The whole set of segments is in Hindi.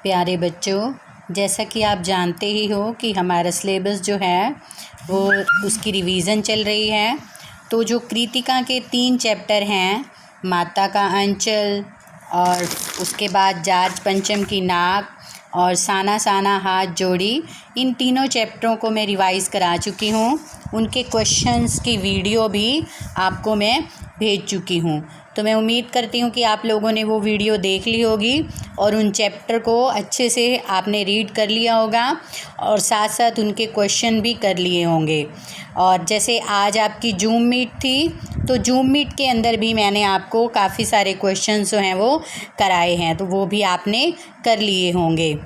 प्यारे बच्चों, जैसा कि आप जानते ही हो कि हमारा सिलेबस जो है वो उसकी रिवीज़न चल रही है। तो जो कृतिका के 3 चैप्टर हैं, माता का अंचल और उसके बाद जाज पंचम की नाक और साना साना हाथ जोड़ी, इन तीनों चैप्टरों को मैं रिवाइज़ करा चुकी हूँ। उनके क्वेश्चंस की वीडियो भी आपको मैं भेज चुकी हूँ। तो मैं उम्मीद करती हूँ कि आप लोगों ने वो वीडियो देख ली होगी और उन चैप्टर को अच्छे से आपने रीड कर लिया होगा और साथ साथ उनके क्वेश्चन भी कर लिए होंगे। और जैसे आज आपकी जूम मीट थी, तो जूम मीट के अंदर भी मैंने आपको काफ़ी सारे क्वेश्चन जो हैं वो कराए हैं, तो वो भी आपने कर लिए होंगे।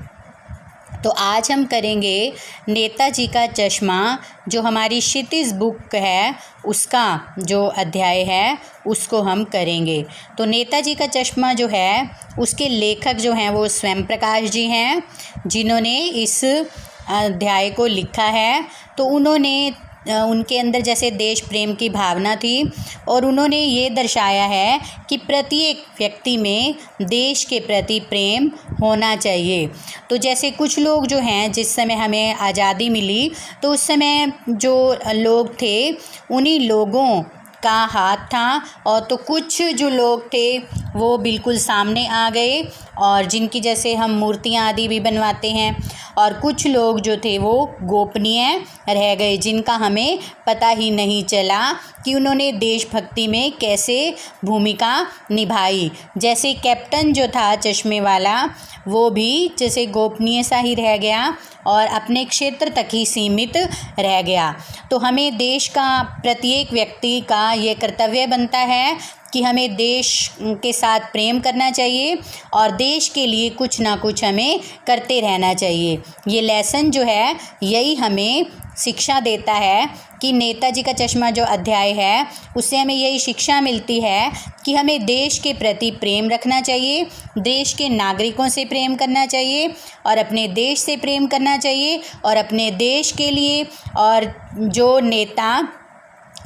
तो आज हम करेंगे नेताजी का चश्मा, जो हमारी क्षितिज बुक है उसका जो अध्याय है उसको हम करेंगे। तो नेताजी का चश्मा जो है उसके लेखक जो हैं वो स्वयं प्रकाश जी हैं, जिन्होंने इस अध्याय को लिखा है। तो उन्होंने उनके अंदर जैसे देश प्रेम की भावना थी और उन्होंने ये दर्शाया है कि प्रत्येक व्यक्ति में देश के प्रति प्रेम होना चाहिए। तो जैसे कुछ लोग जो हैं, जिस समय हमें आज़ादी मिली तो उस समय जो लोग थे उन्हीं लोगों का हाथ था, और तो कुछ जो लोग थे वो बिल्कुल सामने आ गए और जिनकी जैसे हम मूर्तियाँ आदि भी बनवाते हैं, और कुछ लोग जो थे वो गोपनीय रह गए, जिनका हमें पता ही नहीं चला कि उन्होंने देशभक्ति में कैसे भूमिका निभाई। जैसे कैप्टन जो था चश्मे वाला, वो भी जैसे गोपनीय सा ही रह गया और अपने क्षेत्र तक ही सीमित रह गया। तो हमें देश का प्रत्येक व्यक्ति का ये कर्तव्य बनता है कि हमें देश के साथ प्रेम करना चाहिए और देश के लिए कुछ ना कुछ हमें करते रहना चाहिए। ये लेसन जो है यही हमें शिक्षा देता है कि नेताजी का चश्मा जो अध्याय है उससे हमें यही शिक्षा मिलती है कि हमें देश के प्रति प्रेम रखना चाहिए, देश के नागरिकों से प्रेम करना चाहिए और अपने देश से प्रेम करना चाहिए, और अपने देश के लिए और जो नेता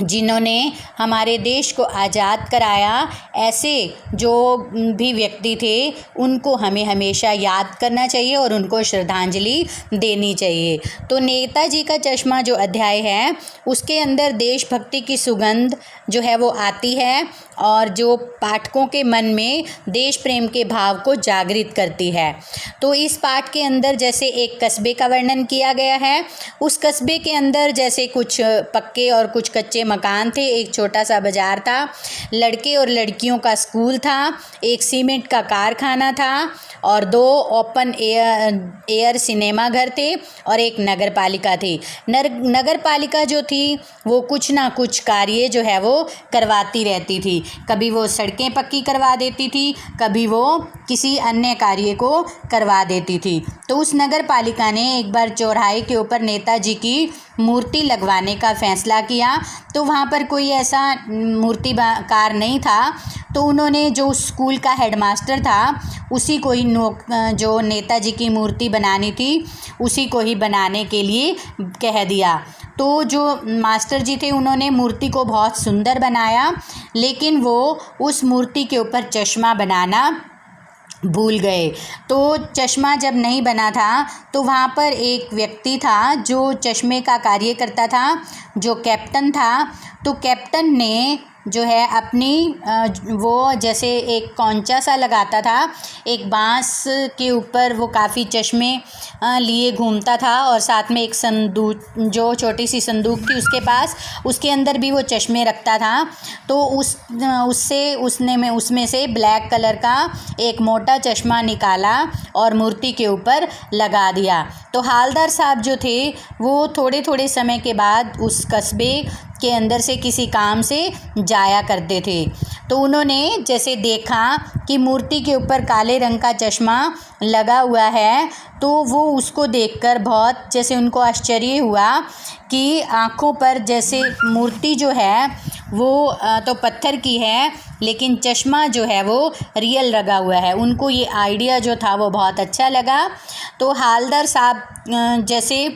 जिन्होंने हमारे देश को आज़ाद कराया, ऐसे जो भी व्यक्ति थे उनको हमें हमेशा याद करना चाहिए और उनको श्रद्धांजलि देनी चाहिए। तो नेताजी का चश्मा जो अध्याय है उसके अंदर देशभक्ति की सुगंध जो है वो आती है और जो पाठकों के मन में देश प्रेम के भाव को जागृत करती है। तो इस पाठ के अंदर जैसे एक कस्बे का वर्णन किया गया है, उस कस्बे के अंदर जैसे कुछ पक्के और कुछ कच्चे मकान थे, एक छोटा सा बाज़ार था, लड़के और लड़कियों का स्कूल था, एक सीमेंट का कारखाना था और 2 ओपन एयर सिनेमा घर थे और एक नगर पालिका थी। नगर पालिका जो थी वो कुछ ना कुछ कार्य जो है वो करवाती रहती थी। कभी वो सड़कें पक्की करवा देती थी, कभी वो किसी अन्य कार्य को करवा देती थी। तो उस नगर पालिका ने एक बार चौराहे के ऊपर नेताजी की मूर्ति लगवाने का फैसला किया। तो वहाँ पर कोई ऐसा मूर्तिकार नहीं था, तो उन्होंने जो स्कूल का हेडमास्टर था उसी को ही जो नेताजी की मूर्ति बनानी थी उसी को ही बनाने के लिए कह दिया। तो जो मास्टर जी थे उन्होंने मूर्ति को बहुत सुंदर बनाया, लेकिन वो उस मूर्ति के ऊपर चश्मा बनाना भूल गए। तो चश्मा जब नहीं बना था तो वहाँ पर एक व्यक्ति था जो चश्मे का कार्य करता था, जो कैप्टन था। तो कैप्टन ने जो है अपनी वो जैसे एक कौंचा सा लगाता था, एक बांस के ऊपर वो काफ़ी चश्मे लिए घूमता था और साथ में एक संदूक, जो छोटी सी संदूक थी उसके पास, उसके अंदर भी वो चश्मे रखता था। तो उसमें से ब्लैक कलर का एक मोटा चश्मा निकाला और मूर्ति के ऊपर लगा दिया। तो हालदार साहब जो थे वो थोड़े थोड़े समय के बाद उस कस्बे के अंदर से किसी काम से जाया करते थे। तो उन्होंने जैसे देखा कि मूर्ति के ऊपर काले रंग का चश्मा लगा हुआ है, तो वो उसको देखकर बहुत जैसे उनको आश्चर्य हुआ कि आँखों पर जैसे मूर्ति जो है वो तो पत्थर की है, लेकिन चश्मा जो है वो रियल लगा हुआ है। उनको ये आइडिया जो था वो बहुत अच्छा लगा। तो हालदार साहब जैसे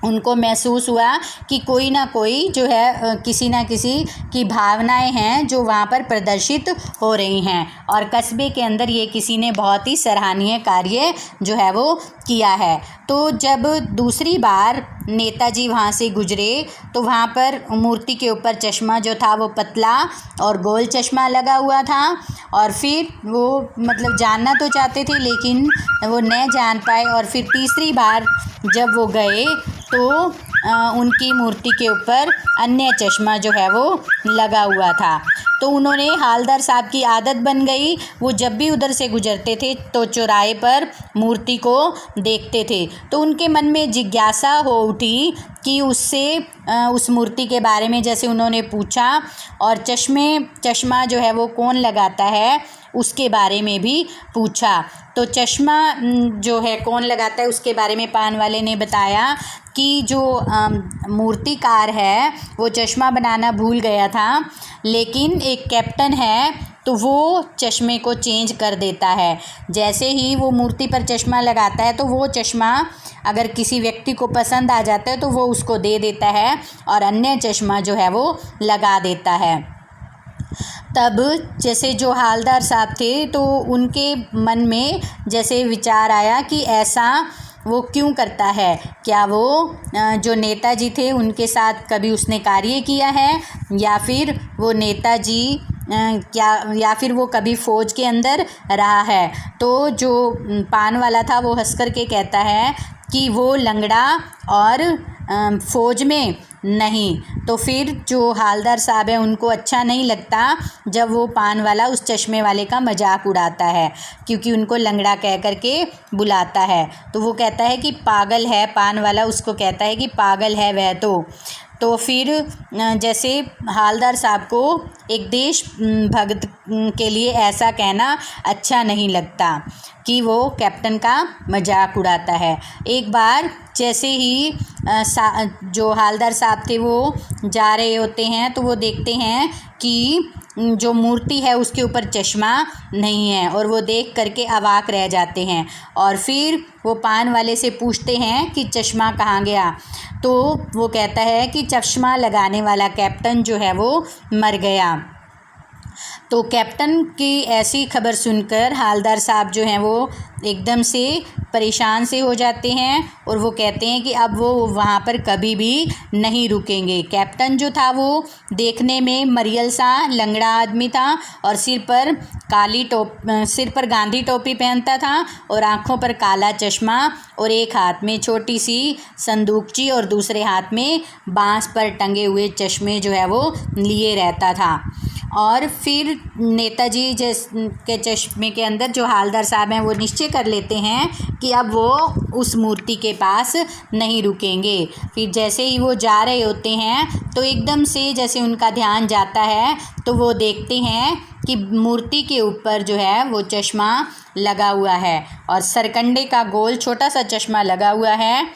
उनको महसूस हुआ कि कोई ना कोई जो है किसी ना किसी की भावनाएं हैं जो वहाँ पर प्रदर्शित हो रही हैं, और कस्बे के अंदर ये किसी ने बहुत ही सराहनीय कार्य जो है वो किया है। तो जब दूसरी बार नेताजी वहाँ से गुजरे तो वहाँ पर मूर्ति के ऊपर चश्मा जो था वो पतला और गोल चश्मा लगा हुआ था, और फिर वो मतलब जानना तो चाहते थे लेकिन वो न जान पाए। और फिर तीसरी बार जब वो गए तो उनकी मूर्ति के ऊपर अन्य चश्मा जो है वो लगा हुआ था। तो उन्होंने, हालदार साहब की आदत बन गई, वो जब भी उधर से गुजरते थे तो चौराहे पर मूर्ति को देखते थे। तो उनके मन में जिज्ञासा हो उठी कि उससे उस मूर्ति के बारे में जैसे उन्होंने पूछा, और चश्मा जो है वो कौन लगाता है उसके बारे में भी पूछा। तो चश्मा जो है कौन लगाता है उसके बारे में पान वाले ने बताया कि जो मूर्तिकार है वो चश्मा बनाना भूल गया था, लेकिन एक कैप्टन है तो वो चश्मे को चेंज कर देता है। जैसे ही वो मूर्ति पर चश्मा लगाता है तो वो चश्मा अगर किसी व्यक्ति को पसंद आ जाता है तो वो उसको दे देता है और अन्य चश्मा जो है वो लगा देता है। तब जैसे जो हालदार साहब थे तो उनके मन में जैसे विचार आया कि ऐसा वो क्यों करता है, क्या वो जो नेताजी थे उनके साथ कभी उसने कार्य किया है, या फिर वो नेताजी या फिर वो कभी फ़ौज के अंदर रहा है। तो जो पान वाला था वो हंस कर के कहता है कि वो लंगड़ा और फ़ौज में नहीं। तो फिर जो हालदार साहब है उनको अच्छा नहीं लगता जब वो पान वाला उस चश्मे वाले का मजाक उड़ाता है, क्योंकि उनको लंगड़ा कह कर के बुलाता है। तो वो कहता है कि पागल है, पान वाला उसको कहता है कि पागल है वह तो फिर जैसे हालदार साहब को एक देश भक्त के लिए ऐसा कहना अच्छा नहीं लगता कि वो कैप्टन का मजाक उड़ाता है। एक बार जैसे ही जो हालदार साहब थे वो जा रहे होते हैं तो वो देखते हैं कि जो मूर्ति है उसके ऊपर चश्मा नहीं है, और वो देख करके अवाक रह जाते हैं। और फिर वो पान वाले से पूछते हैं कि चश्मा कहाँ गया। तो वो कहता है कि चश्मा लगाने वाला कैप्टन जो है वो मर गया। तो कैप्टन की ऐसी खबर सुनकर हालदार साहब जो हैं वो एकदम से परेशान से हो जाते हैं, और वो कहते हैं कि अब वो वहाँ पर कभी भी नहीं रुकेंगे। कैप्टन जो था वो देखने में मरियल सा लंगड़ा आदमी था, और सिर पर गांधी टोपी पहनता था, और आँखों पर काला चश्मा, और एक हाथ में छोटी सी संदूकची और दूसरे हाथ में बाँस पर टंगे हुए चश्मे जो है वो लिए रहता था। और फिर नेताजी के चश्मे के अंदर जो हालदार साहब हैं वो निश्चय कर लेते हैं कि अब वो उस मूर्ति के पास नहीं रुकेंगे। फिर जैसे ही वो जा रहे होते हैं तो एकदम से जैसे उनका ध्यान जाता है तो वो देखते हैं कि मूर्ति के ऊपर जो है वो चश्मा लगा हुआ है, और सरकंडे का गोल छोटा सा चश्मा लगा हुआ है।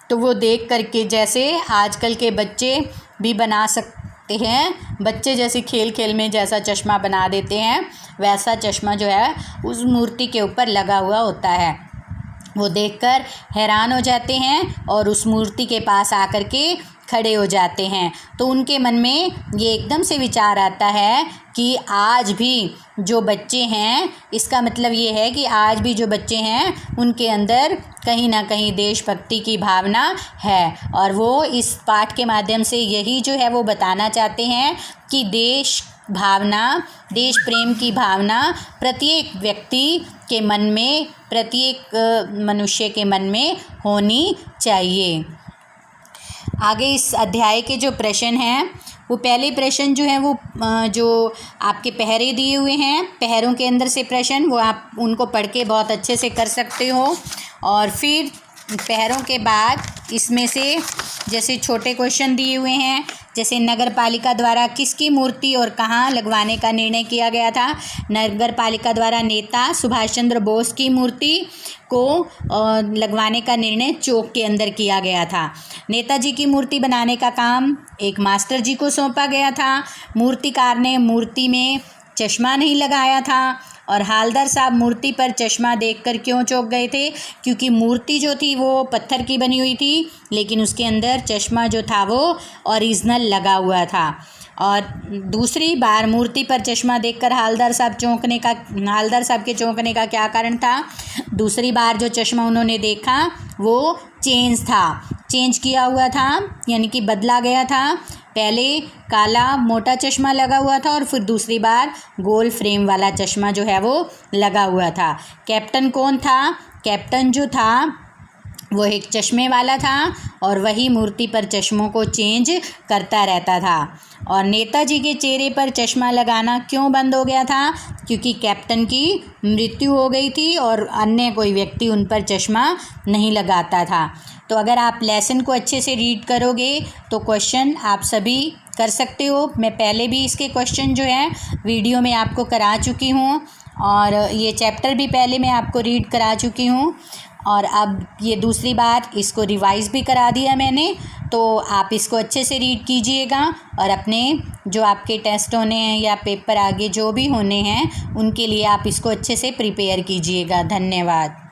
तो वो देख करके, जैसे आजकल के बच्चे भी बना सकते हैं, बच्चे जैसे खेल खेल में जैसा चश्मा बना देते हैं वैसा चश्मा जो है उस मूर्ति के ऊपर लगा हुआ होता है। वो देखकर हैरान हो जाते हैं और उस मूर्ति के पास आकर के खड़े हो जाते हैं। तो उनके मन में ये एकदम से विचार आता है कि आज भी जो बच्चे हैं, इसका मतलब ये है कि आज भी जो बच्चे हैं उनके अंदर कहीं ना कहीं देशभक्ति की भावना है, और वो इस पाठ के माध्यम से यही जो है वो बताना चाहते हैं कि देश प्रेम की भावना प्रत्येक व्यक्ति के मन में, प्रत्येक मनुष्य के मन में होनी चाहिए। आगे इस अध्याय के जो प्रश्न हैं वो पहले प्रश्न जो है वो जो आपके पहरे दिए हुए हैं, पहरों के अंदर से प्रश्न वो आप उनको पढ़ के बहुत अच्छे से कर सकते हो। और फिर पहरों के बाद इसमें से जैसे छोटे क्वेश्चन दिए हुए हैं, जैसे नगर पालिका द्वारा किसकी मूर्ति और कहाँ लगवाने का निर्णय किया गया था। नगर पालिका द्वारा नेता सुभाष चंद्र बोस की मूर्ति को लगवाने का निर्णय चौक के अंदर किया गया था। नेताजी की मूर्ति बनाने का काम एक मास्टर जी को सौंपा गया था। मूर्तिकार ने मूर्ति में चश्मा नहीं लगाया था। और हालदार साहब मूर्ति पर चश्मा देखकर क्यों चौंक गए थे? क्योंकि मूर्ति जो थी वो पत्थर की बनी हुई थी, लेकिन उसके अंदर चश्मा जो था वो ओरिजिनल लगा हुआ था। और दूसरी बार मूर्ति पर चश्मा देखकर हालदार साहब के चौंकने का क्या कारण था? दूसरी बार जो चश्मा उन्होंने देखा वो चेंज किया हुआ था, यानी कि बदला गया था। पहले काला मोटा चश्मा लगा हुआ था और फिर दूसरी बार गोल फ्रेम वाला चश्मा जो है वो लगा हुआ था। कैप्टन कौन था? कैप्टन जो था वो एक चश्मे वाला था और वही मूर्ति पर चश्मों को चेंज करता रहता था। और नेताजी के चेहरे पर चश्मा लगाना क्यों बंद हो गया था? क्योंकि कैप्टन की मृत्यु हो गई थी और अन्य कोई व्यक्ति उन पर चश्मा नहीं लगाता था। तो अगर आप लेसन को अच्छे से रीड करोगे तो क्वेश्चन आप सभी कर सकते हो। मैं पहले भी इसके क्वेश्चन जो है वीडियो में आपको करा चुकी हूँ और ये चैप्टर भी पहले मैं आपको रीड करा चुकी हूँ और अब ये दूसरी बार इसको रिवाइज़ भी करा दिया मैंने। तो आप इसको अच्छे से रीड कीजिएगा और अपने जो आपके टेस्ट होने हैं या पेपर आगे जो भी होने हैं उनके लिए आप इसको अच्छे से प्रिपेयर कीजिएगा। धन्यवाद।